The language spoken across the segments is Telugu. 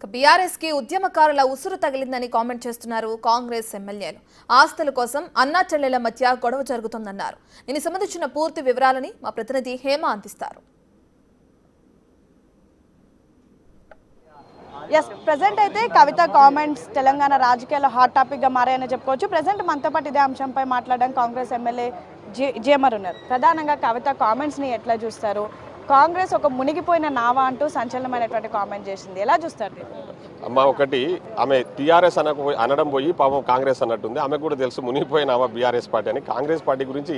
బీఆర్ఎస్ కి ఉద్యమకారుల ఉసురు తగిలిందని కామెంట్ చేస్తున్నారు కాంగ్రెస్ ఎమ్మెల్యేలు. ఆస్తుల కోసం అన్నా చెల్లెల మధ్య గొడవ జరుగుతోందన్నారు. దీనికి సంబంధించిన పూర్తి వివరాలని మా ప్రతినిధి హేమ అందిస్తారు. ఎస్ ప్రెజెంట్ అయితే కవిత కామెంట్స్ తెలంగాణ రాజకీయాల్లో హాట్ టాపిక్ గా మారాయని చెప్పుకోవచ్చు. ప్రెజెంట్ మనతో పాటు ఇదే అంశంపై మాట్లాడడానికి కాంగ్రెస్ ఎమ్మెల్యే జేమర్ ఉన్నారు. ప్రధానంగా కవిత కామెంట్స్ ని ఎట్లా చూస్తారు? కాంగ్రెస్ ఒక మునిగిపోయిన నావా అంటూ సంచలనమైనటువంటి కామెంట్ చేసింది, ఎలా చూస్తారు? అమ్మ ఒకటి ఆమె టీఆర్ఎస్ అనడం పోయి పాపం కాంగ్రెస్ అన్నట్టుంది. ఆమె కూడా తెలుసు మునిగిపోయిన ఆమె బీఆర్ఎస్ పార్టీ అని. కాంగ్రెస్ పార్టీ గురించి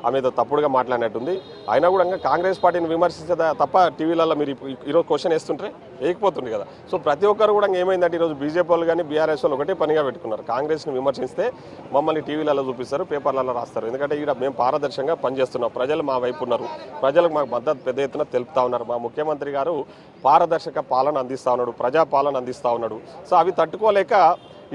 ఆమె ఏదో తప్పుడుగా మాట్లాడినట్టుంది. అయినా కూడా కాంగ్రెస్ పార్టీని విమర్శించే తప్ప టీవీలలో మీరు ఈరోజు క్వశ్చన్ వేస్తుంటే వేయకపోతుంది కదా. సో ప్రతి ఒక్కరు కూడా ఏమైందంటే ఈరోజు బీజేపీ వాళ్ళు కానీ బీఆర్ఎస్ వాళ్ళు ఒకటే పనిగా పెట్టుకున్నారు. కాంగ్రెస్ని విమర్శిస్తే మమ్మల్ని టీవీలలో చూపిస్తారు, పేపర్లలో రాస్తారు. ఎందుకంటే ఇక్కడ మేము పారదర్శకంగా పనిచేస్తున్నాం, ప్రజలు మా వైపు ఉన్నారు, ప్రజలకు మాకు మద్దతు పెద్ద ఎత్తున తెలుపుతా ఉన్నారు. మా ముఖ్యమంత్రి గారు పారదర్శక పాలన అందిస్తూ ఉన్నాడు, ప్రజాపాలన అందిస్తూ ఉన్నాడు. సో అవి తట్టుకోలేక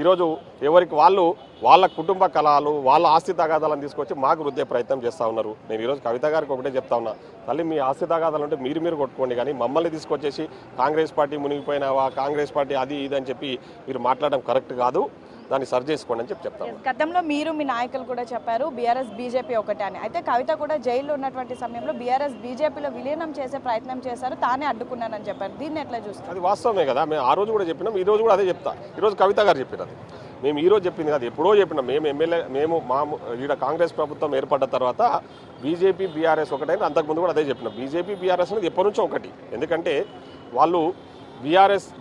ఈరోజు ఎవరికి వాళ్ళు వాళ్ళ కుటుంబ కళలు వాళ్ళ ఆస్తి తగాదాలను తీసుకొచ్చి మాకు రుద్దే ప్రయత్నం చేస్తూ ఉన్నారు. నేను ఈరోజు కవిత గారికి ఒకటే చెప్తా ఉన్నా, తల్లి మీ ఆస్తి తగాదాలు ఉంటే మీరు కొట్టుకోండి, కానీ మమ్మల్ని తీసుకొచ్చేసి కాంగ్రెస్ పార్టీ మునిగిపోయినావా, కాంగ్రెస్ పార్టీ అది ఇది అని చెప్పి మీరు మాట్లాడడం కరెక్ట్ కాదు, దాన్ని సరి చేసుకోండి అని చెప్తాను. గతంలో మీరు మీ నాయకులు కూడా చెప్పారు బీఆర్ఎస్ బీజేపీ ఒకటే అని. అయితే కవిత కూడా జైల్లో ఉన్నటువంటి సమయంలో బీఆర్ఎస్ బీజేపీలో విలీనం చేసే ప్రయత్నం చేశారు, తానే అడ్డుకున్నానని చెప్పారు. దీన్ని ఎట్లా చూస్తారు? అది వాస్తవమే కదా. మేము ఆ రోజు కూడా చెప్పినాం, ఈ రోజు కూడా అదే చెప్తా. ఈరోజు కవిత గారు చెప్పినది మేము ఈ రోజు చెప్పింది కాదు, ఎప్పుడో చెప్పినాం. మేము ఈడ కాంగ్రెస్ ప్రభుత్వం ఏర్పడ్డ తర్వాత బీజేపీ బీఆర్ఎస్ ఒకటైనా అంతకుముందు కూడా అదే చెప్పినాం. బీజేపీ బీఆర్ఎస్ అనేది ఎప్పటి నుంచో ఒకటి. ఎందుకంటే వాళ్ళు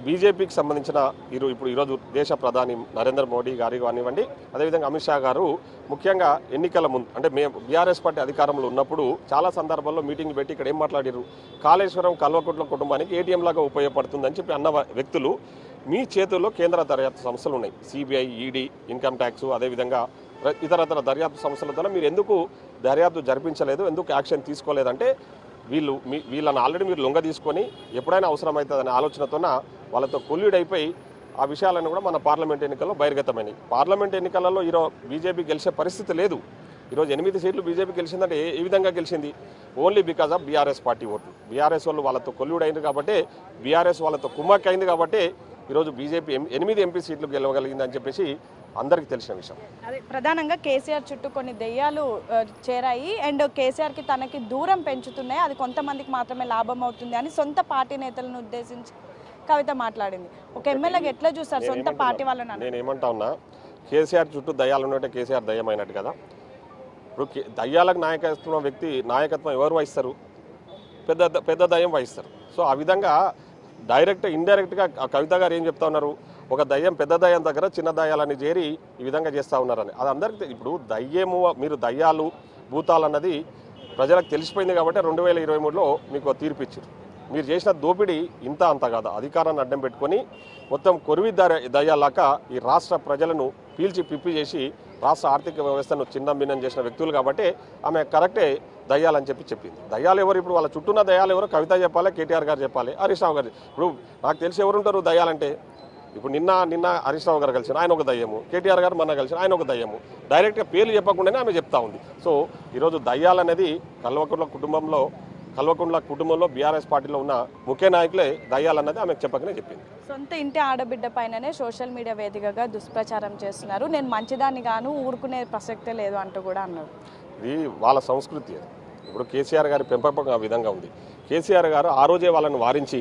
బీజేపీకి సంబంధించిన ఇప్పుడు ఈరోజు దేశ ప్రధాని నరేంద్ర మోడీ గారి కానివ్వండి, అదేవిధంగా అమిత్ షా గారు ముఖ్యంగా ఎన్నికల ముందు అంటే మేము బీఆర్ఎస్ పార్టీ అధికారంలో ఉన్నప్పుడు చాలా సందర్భాల్లో మీటింగ్ పెట్టి ఇక్కడ ఏం మాట్లాడారు, కాళేశ్వరం కల్వకుట్ల కుటుంబానికి ఏటీఎం లాగా ఉపయోగపడుతుందని చెప్పి అన్న వ్యక్తులు మీ చేతుల్లో కేంద్ర దర్యాప్తు సంస్థలు ఉన్నాయి, సిబిఐ, ఈడీ, ఇన్కమ్ ట్యాక్స్, అదేవిధంగా ఇతరతర దర్యాప్తు సంస్థలతో మీరు ఎందుకు దర్యాప్తు జరిపించలేదు, ఎందుకు యాక్షన్ తీసుకోలేదంటే వీళ్ళని ఆల్రెడీ మీరు లొంగ తీసుకొని ఎప్పుడైనా అవసరమవుతుందనే ఆలోచనతోన వాళ్ళతో కొల్యూడ్ అయిపోయి ఆ విషయాలను కూడా మన పార్లమెంట్ ఎన్నికల్లో బహిర్గతమైనవి. పార్లమెంట్ ఎన్నికలలో ఈరోజు బీజేపీ గెలిచే పరిస్థితి లేదు. ఈరోజు 8 సీట్లు బీజేపీ గెలిచిందంటే ఏ విధంగా గెలిచింది? Only because of BRS party ఓట్లు. బీఆర్ఎస్ వాళ్ళు వాళ్ళతో కొల్యూడ్ అయింది కాబట్టి, బీఆర్ఎస్ వాళ్ళతో కుమ్మక్ అయింది కాబట్టి ఈరోజు బీజేపీ 8 ఎంపీ సీట్లు గెలవగలిగిందని చెప్పేసి అందరికీ తెలిసిన విషయం. అదే ప్రధానంగా కేసీఆర్ చుట్టూ కొన్ని దెయ్యాలు చేరాయి అండ్ కేసీఆర్కి తనకి దూరం పెంచుతున్నాయి, అది కొంతమందికి మాత్రమే లాభం అవుతుంది అని సొంత పార్టీ నేతలను ఉద్దేశించి కవిత మాట్లాడింది. ఒక ఎమ్మెల్యేకి ఎట్లా చూస్తారు సొంత పార్టీ వాళ్ళని? నేను ఏమంటా ఉన్నా, కేసీఆర్ చుట్టూ దయ్యాలు ఉన్నట్టే కేసీఆర్ దయ్యమైనట్టు కదా. ఇప్పుడు దయ్యాలకు నాయకత్వం ఎవరు వహిస్తారు? పెద్ద దయ్యం వహిస్తారు. సో ఆ విధంగా డైరెక్ట్ ఇండైరెక్ట్గా కవిత గారు ఏం చెప్తా ఉన్నారు, ఒక దయ్యం పెద్ద దయ్యం దగ్గర చిన్న దయ్యాలని చేరి ఈ విధంగా చేస్తూ ఉన్నారని. అది అందరికీ ఇప్పుడు మీరు దయ్యాలు భూతాలు అన్నది ప్రజలకు తెలిసిపోయింది కాబట్టి 2023లో మీకు తీర్పు ఇచ్చారు. మీరు చేసిన దోపిడీ ఇంత అంత కాదు, అధికారాన్ని అడ్డం పెట్టుకొని మొత్తం కొరివి దయ్యాలాక ఈ రాష్ట్ర ప్రజలను పీల్చి పిప్పి చేసి రాష్ట్ర ఆర్థిక వ్యవస్థను చిన్నభిన్నం చేసిన వ్యక్తులు కాబట్టి ఆమె కరెక్టే దయ్యాలని చెప్పింది. దయ్యాలు ఎవరు? ఇప్పుడు వాళ్ళ చుట్టూన్న దయ్యాలు ఎవరు? కవిత చెప్పాలి, కేటీఆర్ గారు చెప్పాలి, హరీష్ రావు గారు. ఇప్పుడు నాకు తెలిసి ఎవరుంటారు దయ్యాలంటే? ఇప్పుడు నిన్న హరీష్ రావు గారు కలిసిన ఆయన ఒక దయ్యము, కేటీఆర్ గారు మొన్న కలిసిన ఆయన ఒక దయ్యము. డైరెక్ట్గా పేర్లు చెప్పకుండానే ఆమె చెప్తా ఉంది. సో ఈరోజు దయ్యాలనేది కల్వకుంట్ల కుటుంబంలో బీఆర్ఎస్ పార్టీలో ఉన్న ముఖ్య నాయకులే దయ్యాలన్నది ఆమెకు చెప్పకనే చెప్పింది. సొంత ఇంటి ఆడబిడ్డ పైననే సోషల్ మీడియా వేదికగా దుష్ప్రచారం చేస్తున్నారు, నేను మంచిదాన్ని గాను ఊరుకునే ప్రసక్తే లేదు అంటూ కూడా అన్నారు. ఇది వాళ్ళ సంస్కృతి. ఇప్పుడు కేసీఆర్ గారి పెంపకం ఆ విధంగా ఉంది. కేసీఆర్ గారు ఆ రోజే వాళ్ళని వారించి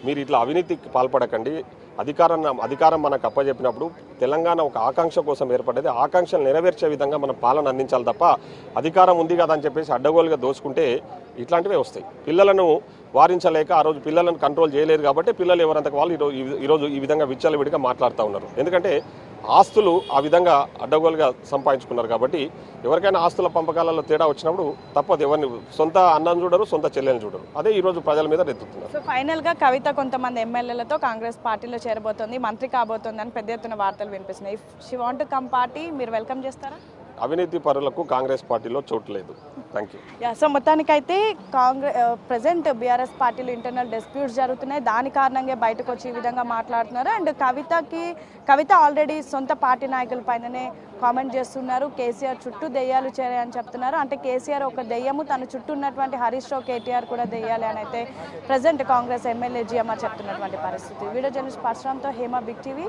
మీరు ఇట్లా అవినీతికి పాల్పడకండి, అధికారం మనకు అప్పచెప్పినప్పుడు తెలంగాణ ఒక ఆకాంక్ష కోసం ఏర్పడ్డది, ఆకాంక్షలు నెరవేర్చే విధంగా మనం పాలన అందించాలి తప్ప అధికారం ఉంది కదా అని చెప్పేసి అడ్డగోలుగా దోచుకుంటే ఇట్లాంటివే వస్తాయి. పిల్లలను వారించలేక ఆ రోజు పిల్లలను కంట్రోల్ చేయలేరు కాబట్టి పిల్లలు ఎవరంతకు వాళ్ళు ఈరోజు ఈ విధంగా విచ్చలవిడిగా మాట్లాడుతూ ఉన్నారు. ఎందుకంటే ఆస్తులు ఆ విధంగా అడ్డగోలుగా సంపాదించుకున్నారు కాబట్టి ఎవరికైనా ఆస్తుల పంపకాలలో తేడా వచ్చినప్పుడు తప్పదు, ఎవరిని సొంత అన్నం చూడరు, సొంత చెల్లెని చూడరు. అదే ఈరోజు ప్రజల మీద రెత్తుతున్నారు. సో ఫైనల్గా కవిత కొంతమంది ఎమ్మెల్యేలతో కాంగ్రెస్ పార్టీలో చేరబోతోంది, మంత్రి కాబోతోంది అని పెద్ద ఎత్తున వార్తలు వినిపిస్తున్నాయి. If she want to come party, మీరు వెల్కమ్ చేస్తారా? అవినీతి పరులకు కాంగ్రెస్ పార్టీలో చోటు లేదు. Thank you. సో మొత్తానికైతే ప్రజెంట్ బీఆర్ఎస్ పార్టీలో ఇంటర్నల్ డిస్ప్యూట్స్ జరుగుతున్నాయి. దాని కారణంగా బయటకు వచ్చి ఈ విధంగా మాట్లాడుతున్నారు. అండ్ కవిత ఆల్రెడీ సొంత పార్టీ నాయకుల పైననే కామెంట్ చేస్తున్నారు. కేసీఆర్ చుట్టూ దెయ్యాలు చేరాయని చెప్తున్నారు. అంటే కేసీఆర్ ఒక దెయ్యము, తన చుట్టూ ఉన్నటువంటి హరీష్ రావు, కేటీఆర్ కూడా దెయ్యాలి అని అయితే ప్రజెంట్ కాంగ్రెస్ ఎమ్మెల్యే జిఎంఆర్ చెప్తున్నటువంటి పరిస్థితి. వీడియో జర్నలిస్ట్ పరశురామ్తో హేమ, బిగ్ టీవీ.